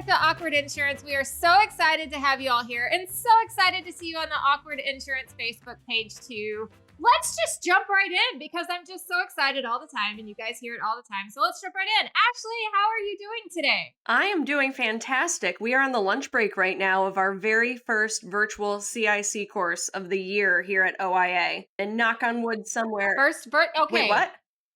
with the Awkward Insurance. We are so excited to have you all here and so excited to see you on the Awkward Insurance Facebook page too. Let's just jump right in because I'm just so excited all the time and you guys hear it all the time. So let's jump right in. Ashley, how are you doing today? I am doing fantastic. We are on the lunch break right now of our very first virtual CIC course of the year here at OIA. And knock on wood somewhere. Okay. Wait, what?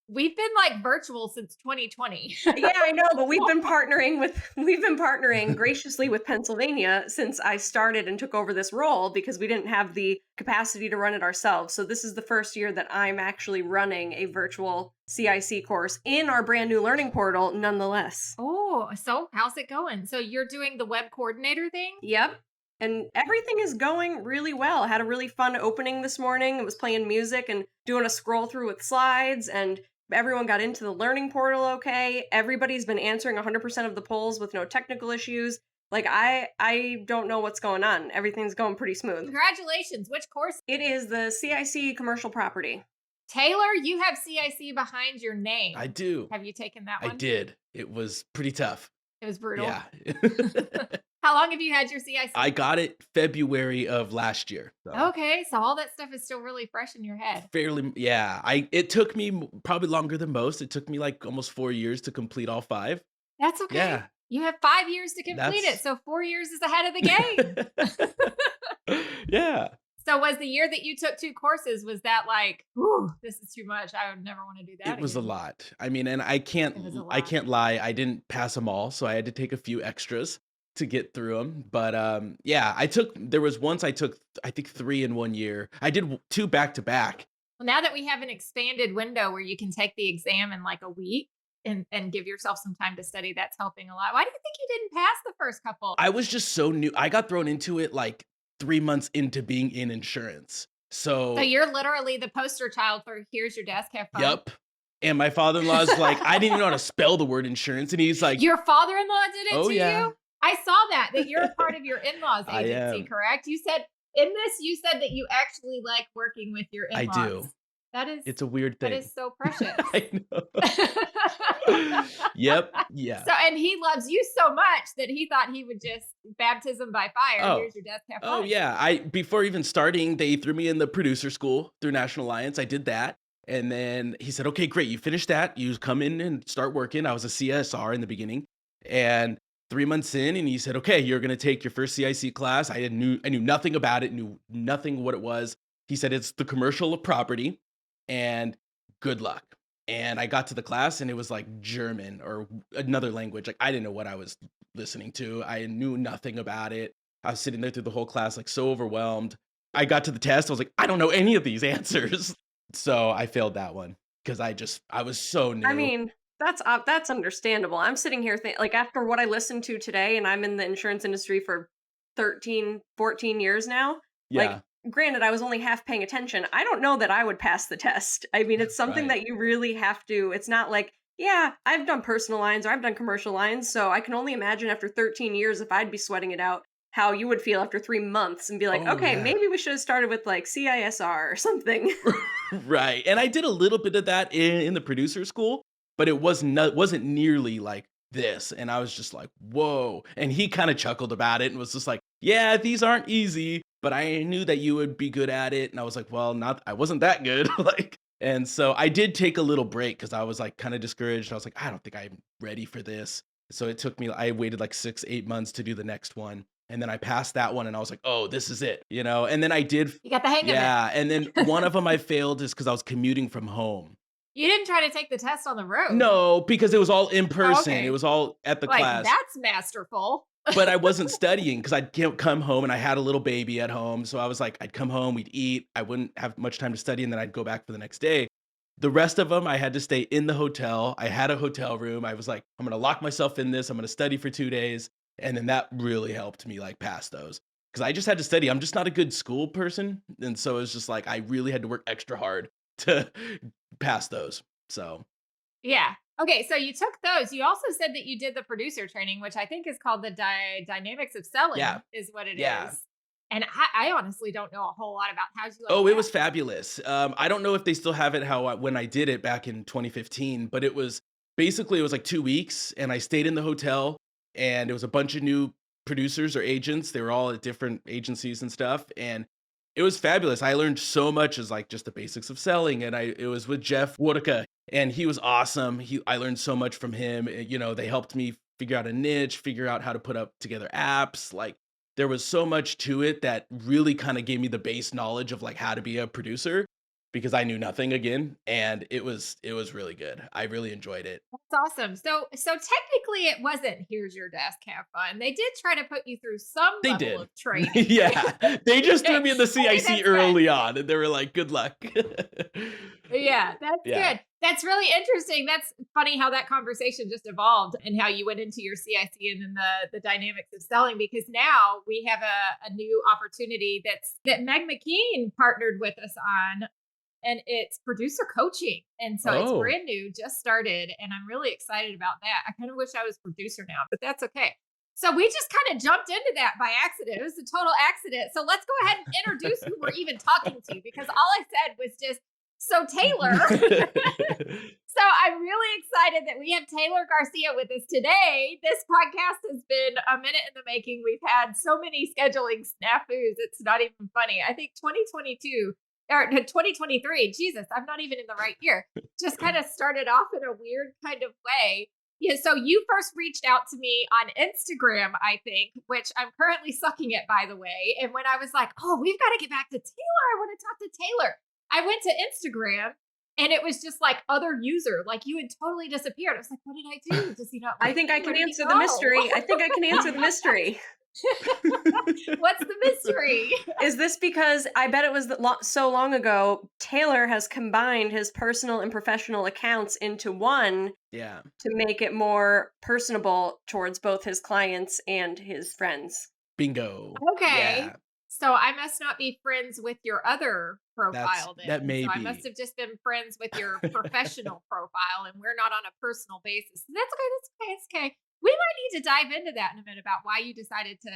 We've been like virtual since 2020. Yeah, I know, but we've been partnering graciously with Pennsylvania since I started and took over this role because we didn't have the capacity to run it ourselves. So this is the first year that I'm actually running a virtual CIC course in our brand new learning portal nonetheless. Oh, so how's it going? So you're doing the web coordinator thing? Yep. And everything is going really well. I had a really fun opening this morning. It was playing music and doing a scroll through with slides, and everyone got into the learning portal okay. Everybody's been answering 100% of the polls with no technical issues. Like, I don't know what's going on. Everything's going pretty smooth. Congratulations. Which course? It is the CIC commercial property. Taylor, you have CIC behind your name. I do. Have you taken that one? I did. It was pretty tough. It was brutal. Yeah. How long have you had your CIC? I got it February of last year. So Okay, so all that stuff is still really fresh in your head. fairly, yeah. It took me probably longer than most. It took me like almost 4 years to complete all 5. That's okay. Yeah. You have 5 years to complete it, That's so 4 years is ahead of the game. Yeah. So was the year that you took 2 courses, was that like, ooh, this is too much. I would never want to do that It was a again. lot. I mean, and I It was a lot. can't lie. I didn't pass them all, so I had to take a few extras to get through them. But yeah, there was once I took I think 3 in 1 year. I did 2 back to back. Well, now that we have an expanded window where you can take the exam in like a week and give yourself some time to study, that's helping a lot. Why do you think you didn't pass the first couple? I was just so new. I got thrown into it like 3 months into being in insurance. So So, you're literally the poster child for here's your desk, have fun. yep. And my father-in-law's like, I didn't even know how to spell the word insurance. And he's like, Your father-in-law did it oh to yeah, you? I saw that you're a part of your in-laws I agency, am. correct? You said you said that you actually like working with your I in-laws. do. That is It's a weird that thing. is so precious. I know. Yep. Yeah. So, and he loves you so much that he thought he would just baptism by fire. Oh. Here's your desk, have Oh fun. yeah. Before even starting, they threw me in the producer school through National Alliance. I did that. And then he said, okay, great. You finished that. You come in and start working. I was a CSR in the beginning. And 3 months in, and he said, okay, you're going to take your first CIC class. I knew nothing about it, knew nothing what it was. He said, it's the commercial property and good luck. And I got to the class and it was like German or another language. Like I didn't know what I was listening to. I knew nothing about it. I was sitting there through the whole class, like so overwhelmed. I got to the test. I was like, I don't know any of these answers. So I failed that one because I was so new. I mean, that's understandable. I'm sitting here like after what I listened to today, and I'm in the insurance industry for 13, 14 years now. Yeah. Like, granted, I was only half paying attention. I don't know that I would pass the test. I mean, it's something Right. that you really have to. It's not like, yeah, I've done personal lines or I've done commercial lines, so I can only imagine after 13 years if I'd be sweating it out, how you would feel after 3 months and be like, Oh okay, yeah. maybe we should have started with like CISR or something. Right. And I did a little bit of that in the producer school, but it wasn't nearly like this. And I was just like, whoa. And he kind of chuckled about it and was just like, yeah, these aren't easy, but I knew that you would be good at it. And I was like, well, I wasn't that good. And so I did take a little break because I was like kind of discouraged. I was like, I don't think I'm ready for this. So I waited like 6-8 months to do the next one. And then I passed that one and I was like, oh, this is it, And then I did. You got the hang of it. Yeah. And then one of them I failed is because I was commuting from home. You didn't try to take the test on the road. No, because it was all in person. okay. It was all at the Like, class. that's masterful. But I wasn't studying because I'd come home and I had a little baby at home. So I was like, I'd come home, we'd eat. I wouldn't have much time to study. And then I'd go back for the next day. The rest of them, I had to stay in the hotel. I had a hotel room. I was like, I'm going to lock myself in this. I'm going to study for 2 days. And then that really helped me like pass those because I just had to study. I'm just not a good school person. And so it was just like, I really had to work extra hard to pass those. So Yeah. Okay, so you took those. You also said that you did the producer training, which I think is called the dynamics of selling, Yeah. is what it is. Yeah. And I honestly don't know a whole lot about how you like Oh, that. it was fabulous. I don't know if they still have it when I did it back in 2015, but it was like 2 weeks and I stayed in the hotel and it was a bunch of new producers or agents. They were all at different agencies and stuff, and it was fabulous. I learned so much as like just the basics of selling, and it was with Jeff Woodika, and he was awesome. I learned so much from him. You know, they helped me figure out a niche, figure out how to put up together apps. Like there was so much to it that really kind of gave me the base knowledge of like how to be a producer because I knew nothing again, and it was really good. I really enjoyed it. That's awesome. So technically it wasn't here's your desk, have fun. They did try to put you through some They level did. of training. Yeah. They just threw Okay. me in the I think CIC that's good. early on, and they were like, "Good luck." Yeah, that's Yeah. good. That's really interesting. That's funny how that conversation just evolved and how you went into your CIC and then the dynamics of selling because now we have a new opportunity that Meg McKean partnered with us on and it's producer coaching. And so it's Oh. brand new, just started, and I'm really excited about that. I kind of wish I was producer now, but that's okay. So we just kind of jumped into that by accident. It was a total accident. So let's go ahead and introduce who we're even talking to because all I said was just so Taylor. So I'm really excited that we have Taylor Garcia with us today. This podcast has been a minute in the making. We've had so many scheduling snafus. It's not even funny. I think 2022 or 2023, Jesus, I'm not even in the right year, just kind of started off in a weird kind of way. Yeah, so you first reached out to me on Instagram, I think, which I'm currently sucking at, by the way. And when I was like, oh, we've got to get back to Taylor, I want to talk to Taylor. I went to Instagram and it was just like other user, like you had totally disappeared. I was like, what did I do? Does he not I like think I me? can Where did he answer the go? mystery. I think I can answer the mystery. What's the mystery? Is this because I bet it was so long ago, Taylor has combined his personal and professional accounts into one Yeah. to make it more personable towards both his clients and his friends. Bingo. Okay. Yeah. So I must not be friends with your other profile then. That may So I be. must have just been friends with your professional profile and we're not on a personal basis. That's okay. That's okay. It's okay. We might need to dive into that in a minute about why you decided to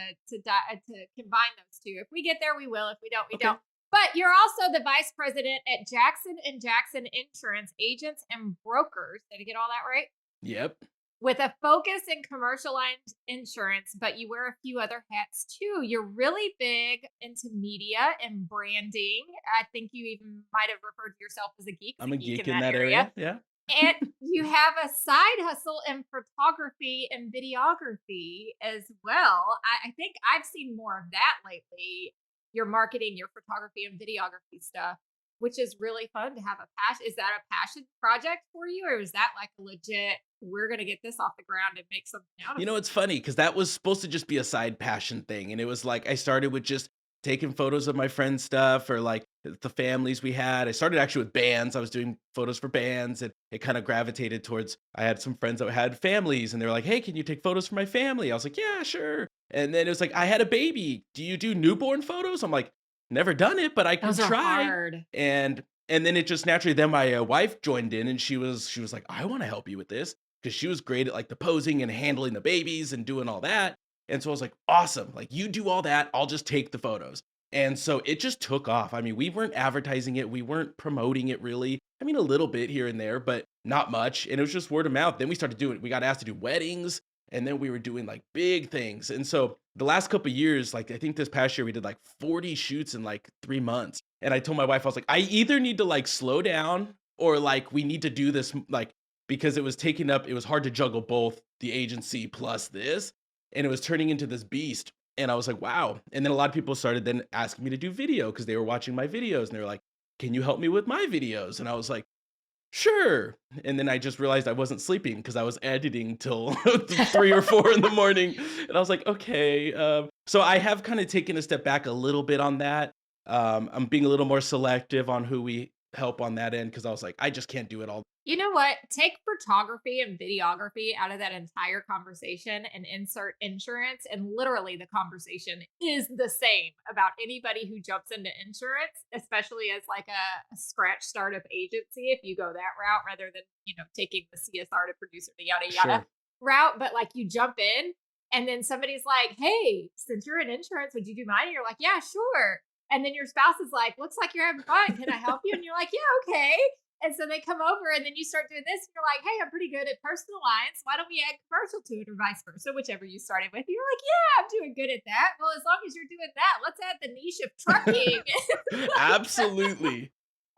combine those two. If we get there, we will. If we don't, we Okay. don't. But you're also the vice president at Jackson and Jackson Insurance Agents and Brokers. Did I get all that right? Yep. With a focus in commercial lines insurance, but you wear a few other hats too. You're really big into media and branding. I think you even might have referred to yourself as a geek. I'm a geek in that area. Yeah. And you have a side hustle in photography and videography as well. I think I've seen more of that lately. Your marketing, your photography and videography stuff, which is really fun to have a passion. Is that a passion project for you? Or is that like a legit, we're going to get this off the ground and make something out of You it? know, it's funny because that was supposed to just be a side passion thing. And it was like I started with just taking photos of my friends' stuff or like the families we had. I started actually with bands. I was doing photos for bands and it kind of gravitated towards I had some friends that had families and they were like, hey, can you take photos for my family? I was like, yeah, sure. And then it was like, I had a baby. Do you do newborn photos? I'm like, never done it, but I can Those are try. hard. And then it just naturally then my wife joined in and she was like, I want to help you with this because she was great at like the posing and handling the babies and doing all that. And so I was like, awesome. Like you do all that. I'll just take the photos. And so it just took off. I mean, we weren't advertising it. We weren't promoting it really. I mean, a little bit here and there, but not much. And it was just word of mouth. Then we started doing, we got asked to do weddings and then we were doing like big things. And so the last couple of years, like I think this past year we did like 40 shoots in like 3 months. And I told my wife, I was like, I either need to like slow down or like we need to do this like because it was taking up, it was hard to juggle both the agency plus this. And it was turning into this beast. And I was like, wow. And then a lot of people started then asking me to do video because they were watching my videos and they were like, can you help me with my videos? And I was like, sure. And then I just realized I wasn't sleeping because I was editing till 3 or 4 in the morning. And I was like, okay. So I have kind of taken a step back a little bit on that. I'm being a little more selective on who we help on that end because I was like, I just can't do it all. You know what? Take photography and videography out of that entire conversation and insert insurance. And literally, the conversation is the same about anybody who jumps into insurance, especially as like a scratch startup agency. If you go that route rather than, taking the CSR to producer to yada yada Sure. route, but like you jump in and then somebody's like, hey, since you're in insurance, would you do mine? And you're like, yeah, sure. And then your spouse is like, looks like you're having fun. Can I help you? And you're like, yeah, okay. And so they come over and then you start doing this. And you're like, hey, I'm pretty good at personal lines. Why don't we add commercial to it or vice versa? Whichever you started with. You're like, yeah, I'm doing good at that. Well, as long as you're doing that, let's add the niche of trucking. Absolutely.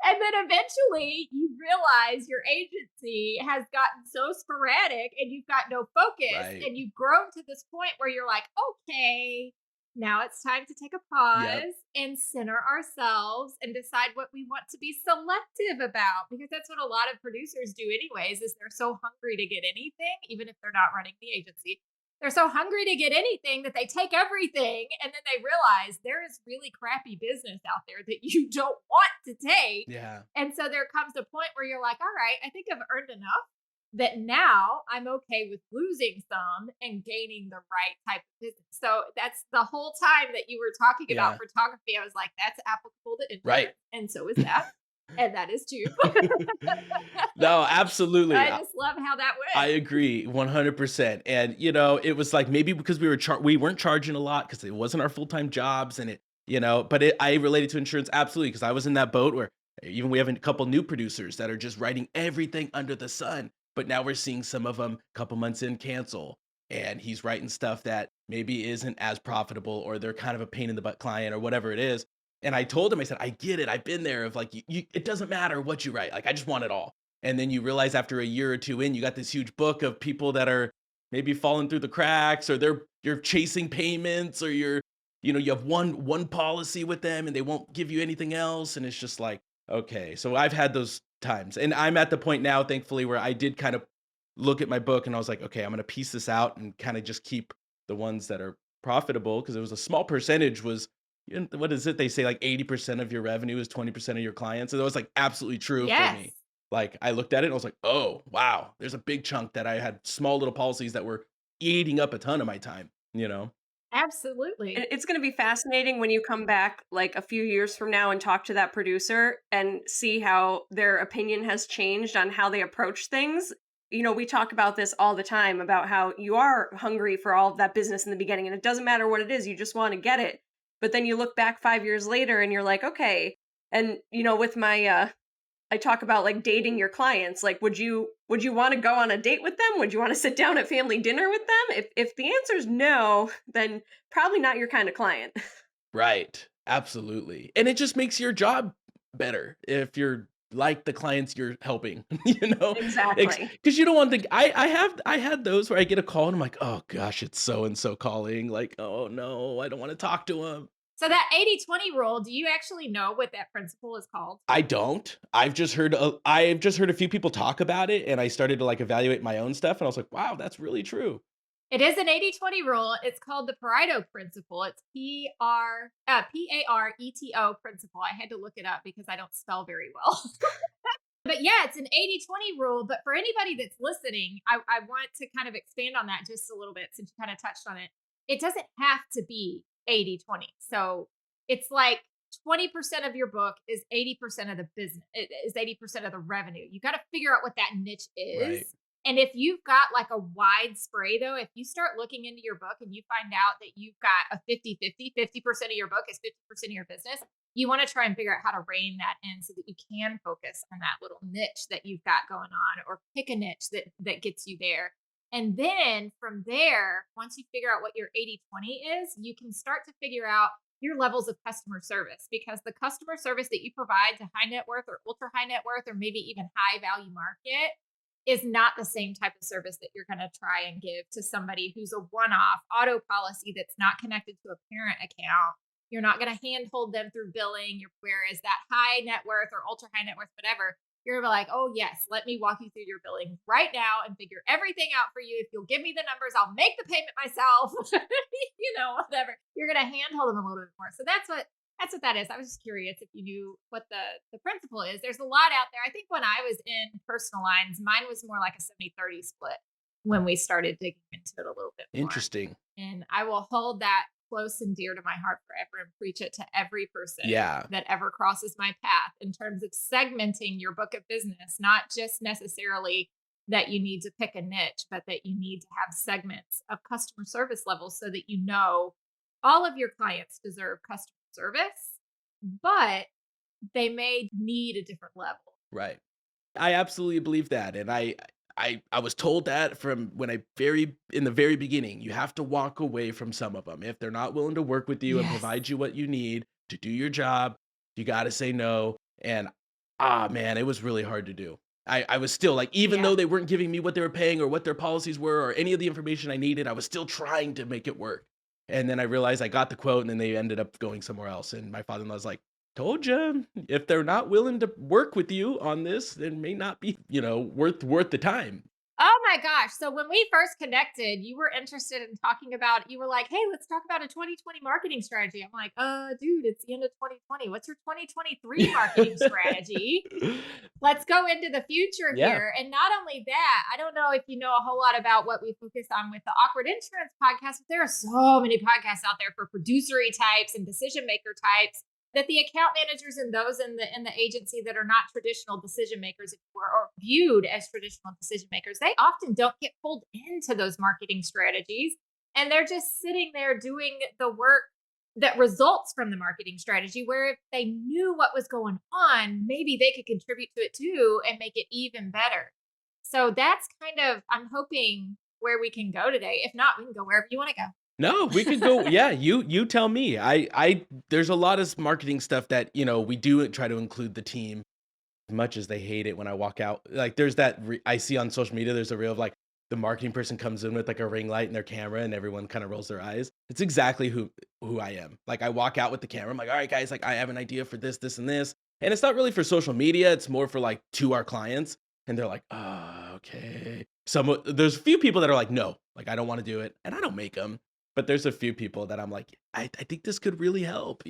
And then eventually you realize your agency has gotten so sporadic and you've got no focus Right. and you've grown to this point where you're like, okay, now it's time to take a Yep. pause and center ourselves and decide what we want to be selective about because that's what a lot of producers do anyways is they're so hungry to get anything even if they're not running the agency. They're so hungry to get anything that they take everything and then they realize there is really crappy business out there that you don't want to take. Yeah. And so there comes a point where you're like, all right, I think I've earned enough that now I'm okay with losing some and gaining the right type of business. So that's the whole time that you were talking about Yeah. photography. I was like, that's applicable to Right. insurance. And so is that. And that is too. No, absolutely. I just love how that I went. agree 100%. And it was like maybe because we weren't charging a lot because it wasn't our full-time jobs and but I related to insurance absolutely because I was in that boat where even we have a couple new producers that are just writing everything under the sun, but now we're seeing some of them a couple months in cancel and he's writing stuff that maybe isn't as profitable or they're kind of a pain in the butt client or whatever it is. And I told him, I said, I get it. I've been there of like, it doesn't matter what you write. Like, I just want it all. And then you realize after a year or two in, you got this huge book of people that are maybe falling through the cracks or you're chasing payments or you have one policy with them and they won't give you anything else. And it's just like, okay. So I've had those times and I'm at the point now, thankfully, where I did kind of look at my book and I was like, okay, I'm going to piece this out and kind of just keep the ones that are profitable because it was a small percentage was what is it? They say like 80% of your revenue is 20% of your clients. And that was like absolutely true for Yes, me. Like I looked at it and I was like, oh, wow, there's a big chunk that I had small little policies that were eating up a ton of my time. absolutely. It's going to be fascinating when you come back like a few years from now and talk to that producer and see how their opinion has changed on how they approach things. We talk about this all the time about how you are hungry for all of that business in the beginning and it doesn't matter what it is, you just want to get it. But then you look back 5 years later and you're like, okay. And with my I talk about like dating your clients. Like, would you want to go on a date with them? Would you want to sit down at family dinner with them? If the answer is no, then probably not your kind of client. Right. Absolutely. And it just makes your job better if you're like the clients you're helping, Exactly. because you don't want to. I had those where I get a call and I'm like, oh gosh, it's so and so calling. Like, oh no, I don't want to talk to him. So that 80-20 rule, do you actually know what that principle is called? I don't. I've just heard a few people talk about it and I started to like evaluate my own stuff and I was like, wow, that's really true. It is an 80-20 rule. It's called the Pareto principle. It's Pareto principle. I had to look it up because I don't spell very well. But yeah, it's an 80-20 rule. But for anybody that's listening, I want to kind of expand on that just a little bit since you kind of touched on it. It doesn't have to be 80-20. So it's like 20% of your book is 80% of the business, it is 80% of the revenue. You got to figure out what that niche Right. is. And if you've got like a wide spray, though, if you start looking into your book and you find out that you've got a 50-50 of your book is 50% of your business, you want to try and figure out how to rein that in so that you can focus on that little niche that you've got going on or pick a niche that gets you there. And then from there, once you figure out what your 80-20 is, you can start to figure out your levels of customer service because the customer service that you provide to high net worth or ultra high net worth or maybe even high value market is not the same type of service that you're going to try and give to somebody who's a one-off auto policy that's not connected to a parent account. You're not going to handhold them through billing. Whereas that high net worth or ultra high net worth, whatever, you're gonna be like, oh yes, let me walk you through your billing right now and figure everything out for you. If you'll give me the numbers, I'll make the payment myself. Whatever. You're gonna handhold them a little bit more. So that's what that is. I was just curious if you knew what the principle is. There's a lot out there. I think when I was in personal lines, mine was more like a 70-30 split when we started digging into it a little bit more. Interesting. And I will hold that close and dear to my heart forever and preach it to every person Yeah. that ever crosses my path in terms of segmenting your book of business, not just necessarily that you need to pick a niche, but that you need to have segments of customer service levels so that all of your clients deserve customer service, but they may need a different level. Right. I absolutely believe that, and I was told that from when I very in the very beginning. You have to walk away from some of them if they're not willing to work with you and Yes. provide you what you need to do your job. You got to say no. And man, it was really hard to do. I was still like, even Yeah. though they weren't giving me what they were paying or what their policies were or any of the information I needed, I was still trying to make it work. And then I realized I got the quote, and then they ended up going somewhere else. And my father-in-law's like, told you, if they're not willing to work with you on this, it may not be, worth the time. Oh my gosh. So when we first connected, you were interested in talking about, you were like, hey, let's talk about a 2020 marketing strategy. I'm like, dude, it's the end of 2020. What's your 2023 marketing strategy? Let's go into the future Yeah. here. And not only that, I don't know if you know a whole lot about what we focus on with the Awkward Insurance podcast, but there are so many podcasts out there for producery types and decision maker types that the account managers and those in the agency that are not traditional decision makers or viewed as traditional decision makers, they often don't get pulled into those marketing strategies. And they're just sitting there doing the work that results from the marketing strategy, where if they knew what was going on, maybe they could contribute to it too and make it even better. So that's kind of, I'm hoping, where we can go today. If not, we can go wherever you want to go. No, we could go. Yeah, you tell me. There's a lot of marketing stuff that we do try to include the team as much as they hate it when I walk out. Like there's I see on social media. There's a reel of like the marketing person comes in with like a ring light and their camera, and everyone kind of rolls their eyes. It's exactly who I am. Like I walk out with the camera. I'm like, all right, guys. Like I have an idea for this, and this, and it's not really for social media. It's more for like to our clients, and they're like, oh, okay. There's a few people that are like, no, like I don't want to do it, and I don't make them. But there's a few people that I'm like, I think this could really help.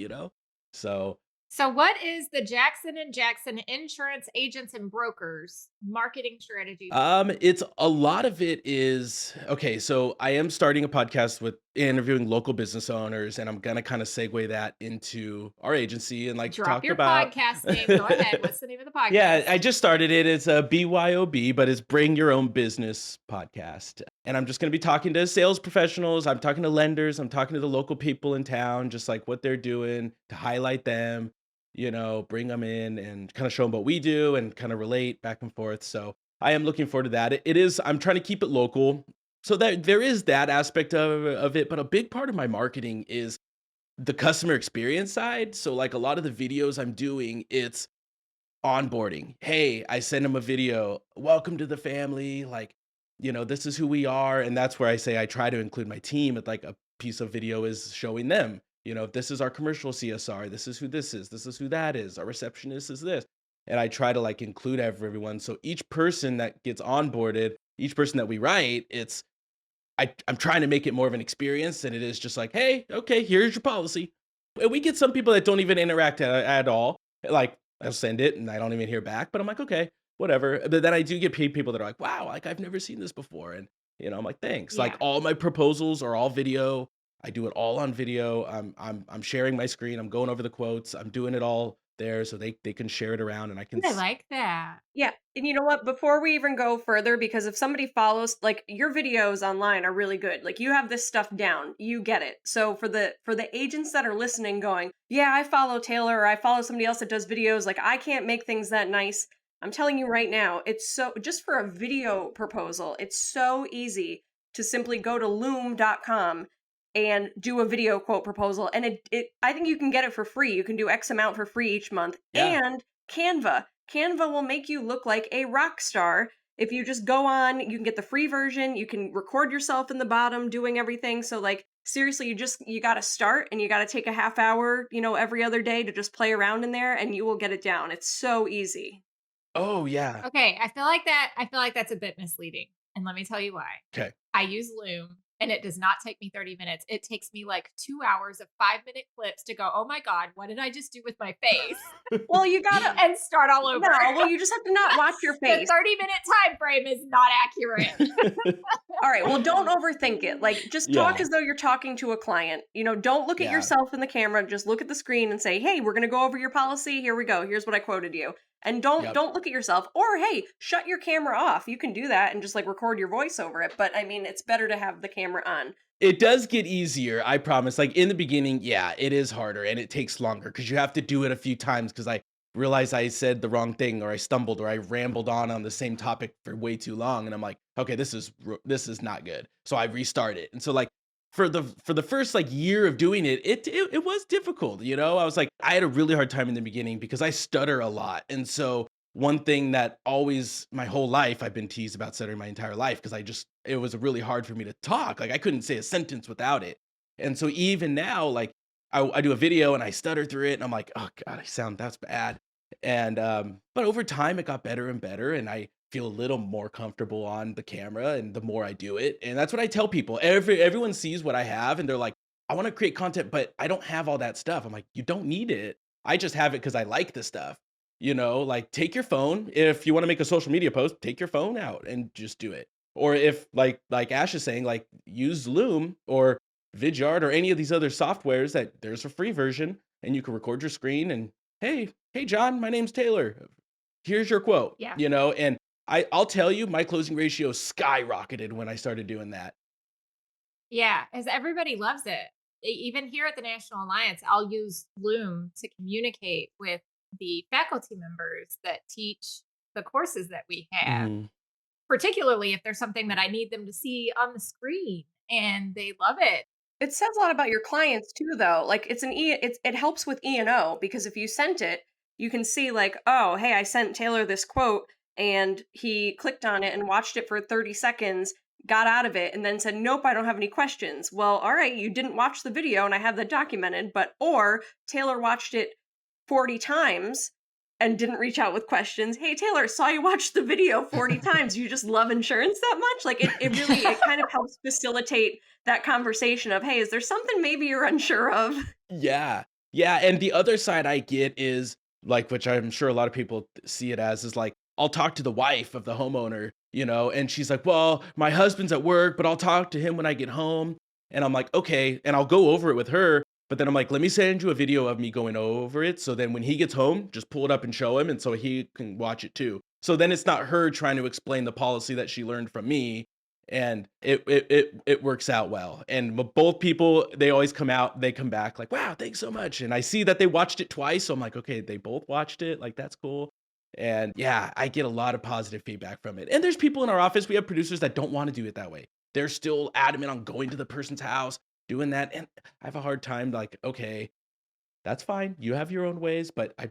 So, So, what is the Jackson and Jackson Insurance Agents and Brokers marketing strategy? it's a lot of it is okay. So I am starting a podcast with interviewing local business owners, and I'm gonna kind of segue that into our agency and like Drop talk your about. podcast name. Go ahead. What's the name of the Yeah, podcast? I just started it. It's a BYOB, but it's Bring Your Own Business podcast. And I'm just going to be talking to sales professionals. I'm talking to lenders. I'm talking to the local people in town, just like what they're doing to highlight them, bring them in and kind of show them what we do and kind of relate back and forth. So I am looking forward to that. I'm trying to keep it local. So that there is that aspect of it. But a big part of my marketing is the customer experience side. So like a lot of the videos I'm doing, it's onboarding. Hey, I send them a video. Welcome to the family. Like, this is who we are. And that's where I say I try to include my team. At like a piece of video is showing them, this is our commercial CSR. This is who this is. This is who that is. Our receptionist is this. And I try to like include everyone. So each person that gets onboarded, each person that we write, I'm trying to make it more of an experience than it is just like, hey, okay, here's your policy. And we get some people that don't even interact at all. Like I'll send it and I don't even hear back, but I'm like, okay, whatever. But then I do get paid people that are like, wow, like I've never seen this before. And I'm like, thanks. Like Yeah. all my proposals are all video. I do it all on video. I'm sharing my screen. I'm going over the quotes. I'm doing it all there so they can share it around and I can I like that. Yeah, and you know what? Before we even go further, because if somebody follows, like your videos online are really good. Like you have this stuff down, you get it. So for the agents that are listening, going, yeah, I follow Taylor or I follow somebody else that does videos. Like I can't make things that nice. I'm telling you right now, it's so just for a video proposal, it's so easy to simply go to loom.com and do a video quote proposal, and it I think you can get it for free. You can do X amount for free each month, yeah. and Canva will make you look like a rock star. If you just go on, you can get the free version, you can record yourself in the bottom doing everything. So like seriously, you got to start and you got to take a half hour, every other day to just play around in there and you will get it down. It's so easy. Oh yeah. Okay, I feel like that's a bit misleading. And let me tell you why. Okay. I use Loom and it does not take me 30 minutes. It takes me like 2 hours of 5-minute clips to go, oh my God, what did I just do with my face? Well, you got to And start all over. No, well, you just have to not watch your The face. 30-minute time frame is not accurate. All right, well, don't overthink it. Like, just talk Yeah. as though you're talking to a client. Don't look at Yeah. yourself in the camera. Just look at the screen and say, "Hey, we're going to go over your policy. Here we go. Here's what I quoted you." And don't Yep. don't look at yourself. Or, hey, shut your camera off. You can do that and just like record your voice over it. But I mean, it's better to have the camera on. It does get easier, I promise. Like in the beginning, yeah, it is harder and it takes longer because you have to do it a few times because realize I said the wrong thing or I stumbled or I rambled on the same topic for way too long, and I'm like, okay, this is not good. So I restart it. And so like for the first like year of doing it, it was difficult. I was like, I had a really hard time in the beginning because I stutter a lot, and so one thing that always my whole life I've been teased about stuttering my entire life because it was really hard for me to talk. Like I couldn't say a sentence without it. And so even now, like I do a video and I stutter through it and I'm like, oh God, that's bad. And but over time it got better and better and I feel a little more comfortable on the camera and the more I do it. And that's what I tell people. Everyone sees what I have and they're like, I want to create content, but I don't have all that stuff. I'm like, you don't need it. I just have it because I like the stuff. Like take your phone. If you want to make a social media post, take your phone out and just do it. Or if like Ash is saying, like use Loom or Vidyard or any of these other softwares that there's a free version and you can record your screen and hey John, my name's Taylor. Here's your quote. Yeah. And I'll tell you, my closing ratio skyrocketed when I started doing that. Yeah, as everybody loves it. Even here at the National Alliance, I'll use Loom to communicate with the faculty members that teach the courses that we have, Mhm. particularly if there's something that I need them to see on the screen and they love it. It says a lot about your clients too, though. Like it helps with E&O because if you sent it, you can see like, oh, hey, I sent Taylor this quote and he clicked on it and watched it for 30 seconds, got out of it, and then said, nope, I don't have any questions. Well, all right, you didn't watch the video and I have that documented, or Taylor watched it 40 times and didn't reach out with questions. Hey Taylor, saw you watch the video 40 times. You just love insurance that much? Like it really it kind of helps facilitate that conversation of, hey, is there something maybe you're unsure of? Yeah. Yeah, and the other side I get is, like, which I'm sure a lot of people see it as, is like, I'll talk to the wife of the homeowner, and she's like, "Well, my husband's at work, but I'll talk to him when I get home." And I'm like, "Okay." And I'll go over it with her, but then I'm like, "Let me send you a video of me going over it, so then when he gets home, just pull it up and show him, and so he can watch it too." So then it's not her trying to explain the policy that she learned from me, and it works out well. And both people, they always they come back like, wow, thanks so much. And I see that they watched it twice, so I'm like, okay, they both watched it, like that's cool. And yeah, I get a lot of positive feedback from it. And there's people in our office, we have producers that don't want to do it that way. They're still adamant on going to the person's house, doing that, and I have a hard time, like, okay, that's fine, you have your own ways, but I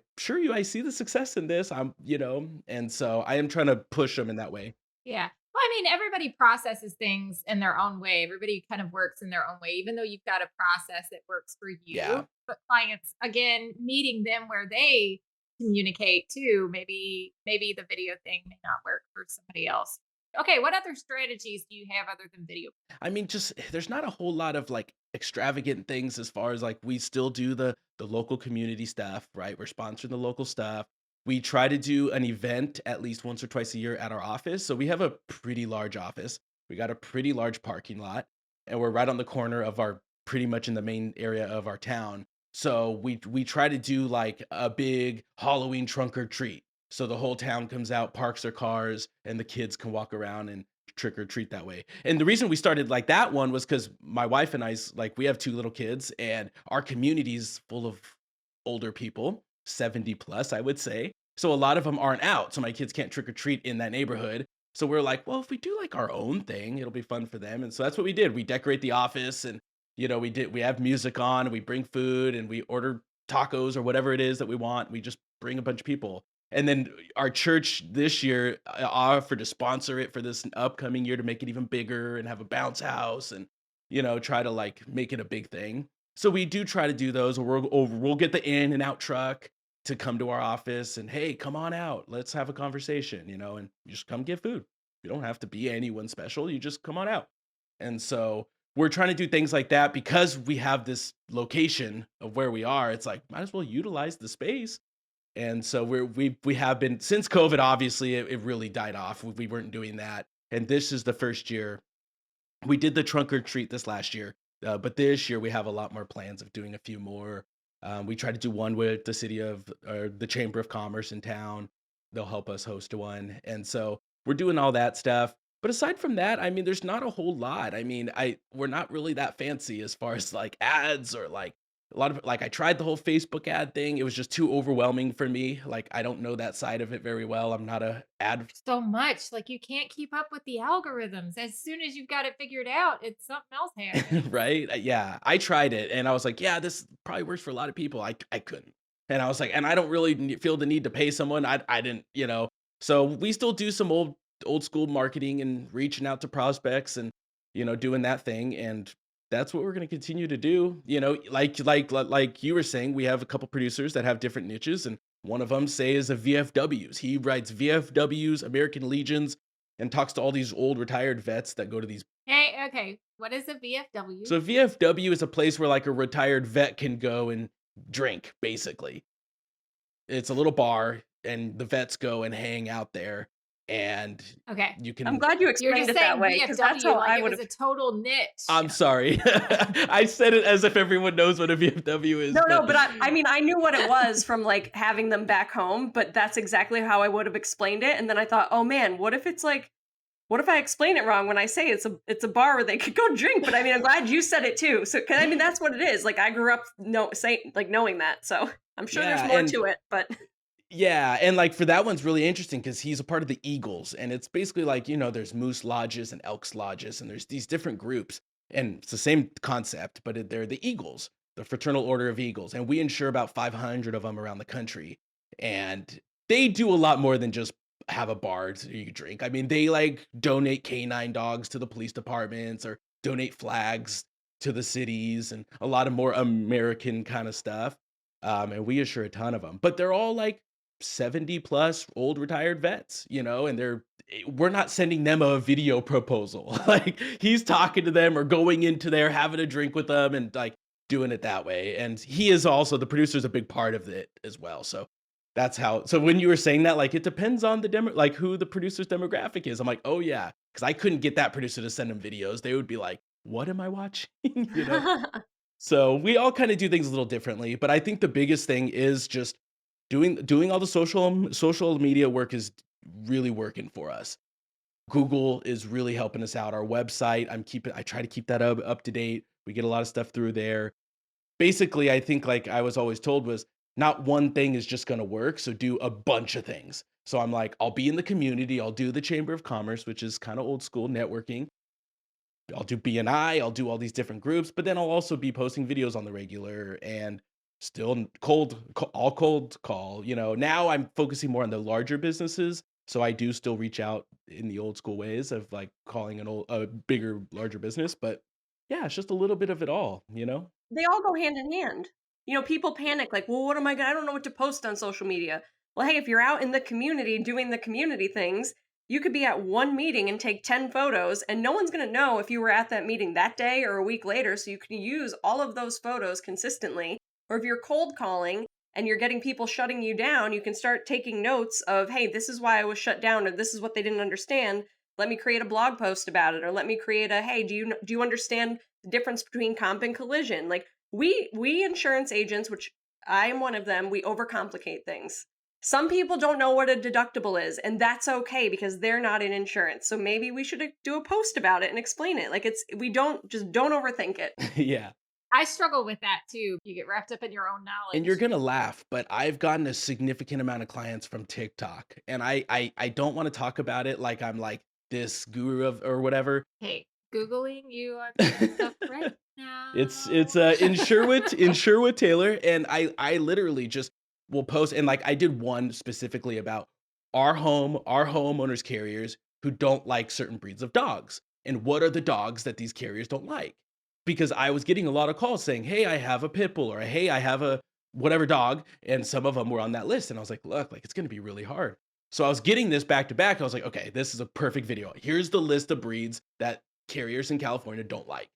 see the success in this. And so I am trying to push them in that way. Yeah. Well, I mean, everybody processes things in their own way. Everybody kind of works in their own way, even though you've got a process that works for Yeah. you. But clients, again, meeting them where they communicate too. Maybe the video thing may not work for somebody else. Okay, what other strategies do you have other than video? I mean, just there's not a whole lot of like extravagant things as far as like we still do the local community stuff, right? We're sponsoring the local stuff. We try to do an event at least once or twice a year at our office. So we have a pretty large office. We got a pretty large parking lot, and we're right on the corner of our pretty much in the main area of our town. So we try to do like a big Halloween trunk or treat. So the whole town comes out, parks their cars, and the kids can walk around and trick or treat that way. And the reason we started like that one was because my wife and I's like we have two little kids, and our community's full of older people, 70 plus, I would say. So a lot of them aren't out. So my kids can't trick or treat in that neighborhood. So we're like, well, if we do like our own thing, it'll be fun for them. And so that's what we did. We decorate the office and we have music on, and we bring food and we order tacos or whatever it is that we want. We just bring a bunch of people. And then our church this year offered to sponsor it for this upcoming year to make it even bigger and have a bounce house and try to like make it a big thing. So we do try to do those, or we'll get the in and out truck to come to our office and hey, come on out, let's have a conversation, and you just come get food. You don't have to be anyone special. You just come on out. And so we're trying to do things like that because we have this location of where we are. It's like might as well utilize the space. And so we have been since COVID. Obviously, it really died off. We weren't doing that, and this is the first year we did the trunk or treat this last year, but this year we have a lot more plans of doing a few more. We try to do one with the city of or the Chamber of Commerce in town. They'll help us host one, and so we're doing all that stuff. But aside from that, I mean, there's not a whole lot. I mean, I we're not really that fancy as far as like ads or like A lot of like I tried the whole Facebook ad thing. It was just too overwhelming for me. Like I don't know that side of it very well. I'm not a ad So much. Like you can't keep up with the algorithms. As soon as you've got it figured out, it's something else happening. right? Yeah, I tried it and I was like, yeah, this probably works for a lot of people. I couldn't. And I was like, and I don't really feel the need to pay someone. I didn't, you know. So we still do some old school marketing and reaching out to prospects and doing that thing and that's what we're going to continue to do. Like you were saying, we have a couple producers that have different niches and one of them say is a VFWs. He writes VFWs, American Legions and talks to all these old retired vets that go to these. Hey, okay. What is a VFW? So VFW is a place where like a retired vet can go and drink, basically. It's a little bar and the vets go and hang out there and Okay. you I'm can. glad you You're explained just it that saying way because that's VFW how like I it would was have. a total niche. I'm sorry. I said it as if everyone knows what a VFW is, No, but no, but I mean, I knew what it was from like having them back home, but that's exactly how I would have explained it. And then I thought, oh man, what if it's like, what if I explain it wrong when I say it's a bar where they could go drink? But I mean, I'm glad you said it too. So, cause I mean, that's what it is. Like I grew up knowing that. So I'm sure there's yeah, more and to it, but yeah, and like for that one's really interesting because he's a part of the Eagles, and it's basically like there's Moose Lodges and Elks Lodges, and there's these different groups, and it's the same concept, but they're the Eagles, the Fraternal Order of Eagles, and we insure about 500 of them around the country, and they do a lot more than just have a bar so you can drink. I mean, they like donate canine dogs to the police departments or donate flags to the cities, and a lot of more American kind of stuff. And we assure a ton of them, but they're all like 70 plus old retired vets, and we're not sending them a video proposal. Like he's talking to them or going into there, having a drink with them and like doing it that way. And he is also the producer's a big part of it as well. So that's how, so when you were saying that, like it depends on the demo, like who the producer's demographic is. I'm like, oh yeah. Cause I couldn't get that producer to send them videos. They would be like, what am I watching? you know? So we all kind of do things a little differently, but I think the biggest thing is just doing all the social media work is really working for us. Google is really helping us out. Our website, I try to keep that up to date. We get a lot of stuff through there. Basically, I think like I was always told was not one thing is just going to work, so do a bunch of things. So I'm like, I'll be in the community, I'll do the Chamber of Commerce, which is kind of old school networking. I'll do BNI, I'll do all these different groups, but then I'll also be posting videos on the regular and still all cold call. Now I'm focusing more on the larger businesses. So I do still reach out in the old school ways of like calling a bigger, larger business. But yeah, it's just a little bit of it all. they all go hand in hand. People panic like, well, what am I gonna? I don't know what to post on social media. Well, hey, if you're out in the community doing the community things, you could be at one meeting and take 10 photos, and no one's gonna know if you were at that meeting that day or a week later. So you can use all of those photos consistently. Or if you're cold calling and you're getting people shutting you down, you can start taking notes of, hey, this is why I was shut down, or this is what they didn't understand. Let me create a blog post about it, or let me create a, hey, do you understand the difference between comp and collision? Like we insurance agents, which I am one of them, we overcomplicate things. Some people don't know what a deductible is, and that's okay because they're not in insurance. So maybe we should do a post about it and explain it. Like don't overthink it. Yeah. I struggle with that too. You get wrapped up in your own And you're knowledge. gonna laugh, but I've gotten a significant amount of clients from TikTok. And I don't want to talk about it like I'm like this guru of or whatever. Hey, Googling you on that stuff right It's now. insure with Taylor, and I literally just will post and like I did one specifically about our homeowners carriers who don't like certain breeds of dogs, and what are the dogs that these carriers don't like? Because I was getting a lot of calls saying, "Hey, I have a pit bull," or "Hey, I have a whatever dog," and some of them were on that list, and I was like, "Look, like it's gonna be really hard." So I was getting this back to back. I was like, "Okay, this is a perfect video. Here's the list of breeds that carriers in California don't like."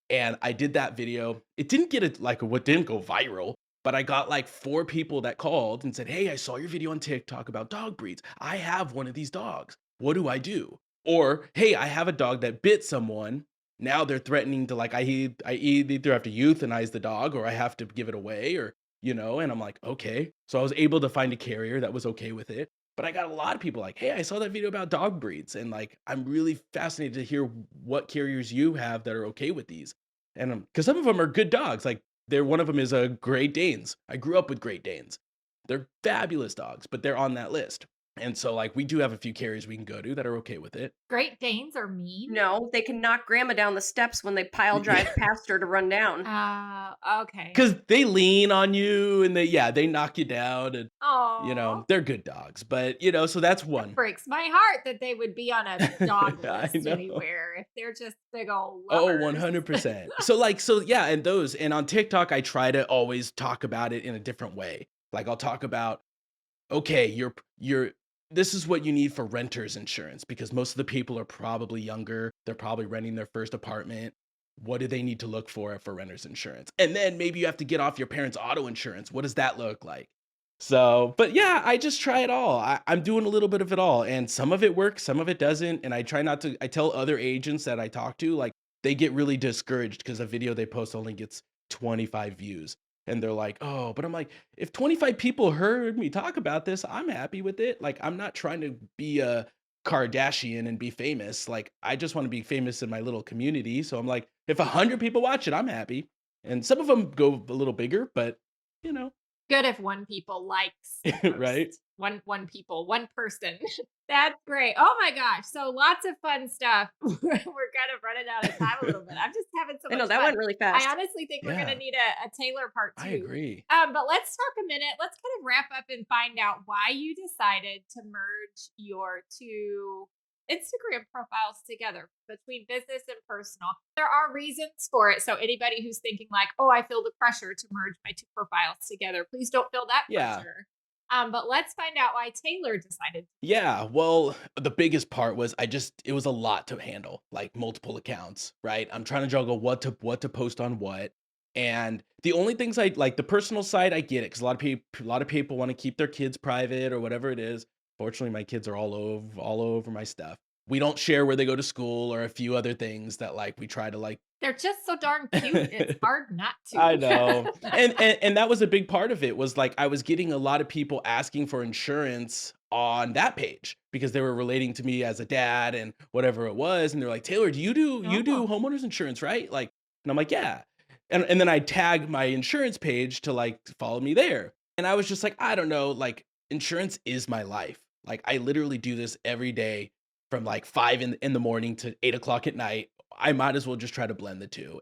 And I did that video. It didn't get it like what didn't go viral, but I got like 4 people that called and said, "Hey, I saw your video on TikTok about dog breeds. I have one of these dogs. What do I do?" Or, "Hey, I have a dog that bit someone. Now they're threatening to like I either have to euthanize the dog or I have to give it away or. And I'm like, "Okay." So I was able to find a carrier that was okay with it. But I got a lot of people like, "Hey, I saw that video about dog breeds." And like, I'm really fascinated to hear what carriers you have that are okay with these. And because some of them are good dogs. Like One of them is a Great Danes. I grew up with Great Danes. They're fabulous dogs, but they're on that list. And so like we do have a few carriers we can go to that are okay with it. Great Danes are mean? No, they can knock grandma down the steps when they pile drive past her to run down. Okay. Because they lean on you and they knock you down and Oh, they're good dogs. But so that's one. breaks my heart that they would be on a dog I list know. anywhere if they're just big old Oh, lovers. 100%. So yeah, and on TikTok I try to always talk about it in a different way. Like I'll talk about, okay, you're this is what you need for renters insurance because most of the people are probably younger. They're probably renting their first apartment. What do they need to look for renters insurance? And then maybe you have to get off your parents' auto insurance. What does that look like? So, but yeah, I just try it all. I'm doing a little bit of it all, and some of it works, some of it doesn't. And I try not to. I tell other agents that I talk to, like they get really discouraged because a video they post only gets 25 views, and they're like, "Oh," but I'm like, if 25 people heard me talk about this, I'm happy with it. Like, I'm not trying to be a Kardashian and be famous. Like, I just want to be famous in my little community. So I'm like, if 100 people watch it, I'm happy. And some of them go a little bigger, but you know, Good if one people likes the right? post. One person. That's great. Oh my gosh. So lots of fun stuff. We're kind of running out of time a little bit. I'm just having so I know much that fun. went really I fast. honestly think we're gonna Yeah, need a Taylor part I two. agree. But let's talk a minute. Let's kind of wrap up and find out why you decided to merge your two Instagram profiles together between business and personal. There are reasons for it. So anybody who's thinking like, oh, I feel the pressure to merge my two profiles together, please don't feel that Yeah. pressure. But let's find out why Taylor decided. Yeah, well, the biggest part was it was a lot to handle, like multiple accounts, right? I'm trying to juggle what to post on what. And the only things I like the personal side, I get it because a lot of people want to keep their kids private or whatever it is. Fortunately, my kids are all over my stuff. We don't share where they go to school or a few other things that like we try to like They're just so darn cute. It's hard not I to. know. And that was a big part of it was like I was getting a lot of people asking for insurance on that page because they were relating to me as a dad and whatever it was. And they're like, Taylor, do you do Oh, homeowners insurance, right? Like, and I'm like, yeah. And then I tag my insurance page to like follow me there. And I was just like, I don't know, like insurance is my life. Like I literally do this every day from like 5 in the morning to 8 o'clock at night. I might as well just try to blend the two.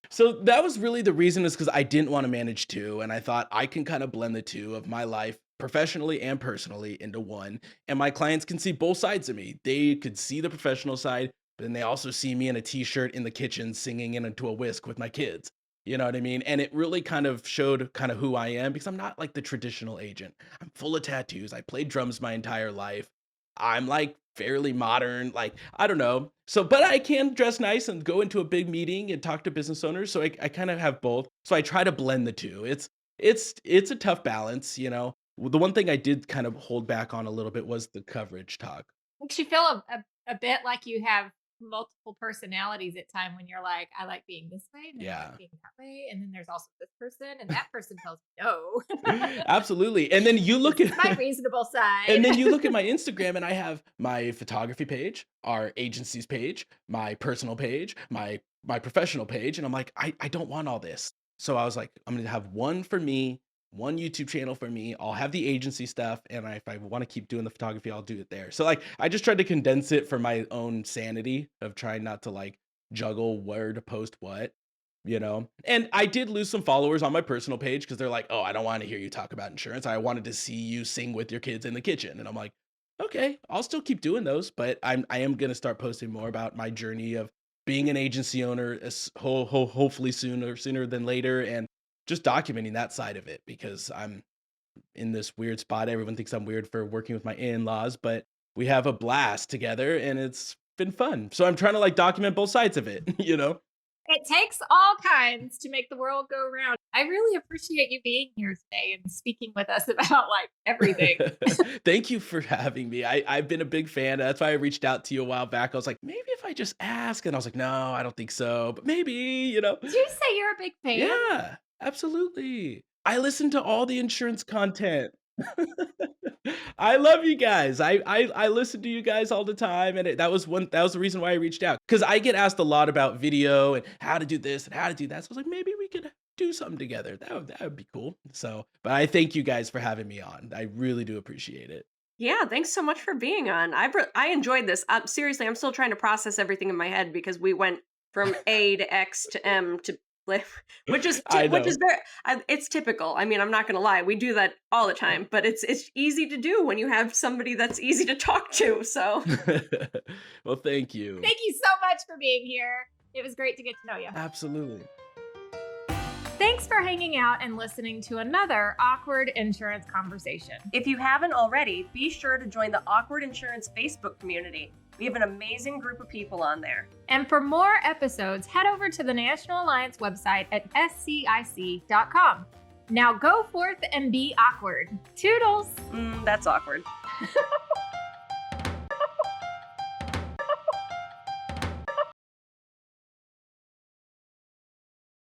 So that was really the reason is because I didn't want to manage two, and I thought I can kind of blend the two of my life professionally and personally into one, and my clients can see both sides of me. They could see the professional side, but then they also see me in a t-shirt in the kitchen singing into a whisk with my kids. You know what I mean? And it really kind of showed kind of who I am because I'm not like the traditional agent. I'm full of tattoos. I played drums my entire life. I'm like fairly modern, like I don't know. So, but I can dress nice and go into a big meeting and talk to business owners. So I kind of have both. So I try to blend the two. It's a tough balance, you know. The one thing I did kind of hold back on a little bit was the coverage talk. makes you feel a bit like you have multiple personalities at time when you're like, I like being this way, and then I Yeah. like being that way, and then there's also this person, and that person tells me no. Absolutely. And then you This look is my at reasonable side. and then you look at my Instagram and I have my photography page, our agency's page, my personal page, my professional page, and I'm like, I don't want all this. So I was like, I'm gonna have one for me, one YouTube channel for me. I'll have the agency stuff, and if I want to keep doing the photography, I'll do it there. So like, I just tried to condense it for my own sanity of trying not to like juggle where to post what. And I did lose some followers on my personal page because they're like, oh, I don't want to hear you talk about insurance. I wanted to see you sing with your kids in the kitchen. And I'm like, okay, I'll still keep doing those, but I am gonna start posting more about my journey of being an agency owner, hopefully sooner than later, and just documenting that side of it because I'm in this weird spot. Everyone thinks I'm weird for working with my in-laws, but we have a blast together and it's been fun. So I'm trying to like document both sides of it, you know? It takes all kinds to make the world go round. I really appreciate you being here today and speaking with us about like everything. Thank you for having me. I've been a big fan. That's why I reached out to you a while back. I was like, maybe if I just ask, and I was like, no, I don't think so, but maybe. Did you say you're a big fan? Yeah, absolutely. I listen to all the insurance content. I love you guys. I listen to you guys all the time, and that was the reason why I reached out because I get asked a lot about video and how to do this and how to do that. So I was like, maybe we could do something together. That would be cool. So, but I thank you guys for having me on. I really do appreciate it. Yeah, thanks so much for being on. I enjoyed this. Seriously, I'm still trying to process everything in my head because we went from A to X to M to like, I which is know. very it's typical. I mean, I'm not gonna lie, we do that all the time, but it's easy to do when you have somebody that's easy to talk to. So Well, thank you. Thank you so much for being here. It was great to get to know you. Absolutely. Thanks for hanging out and listening to another awkward insurance conversation. if you haven't already, be sure to join the Awkward Insurance Facebook community. We have an amazing group of people on there. And for more episodes, head over to the National Alliance website at scic.com. Now go forth and be awkward. Toodles! That's awkward.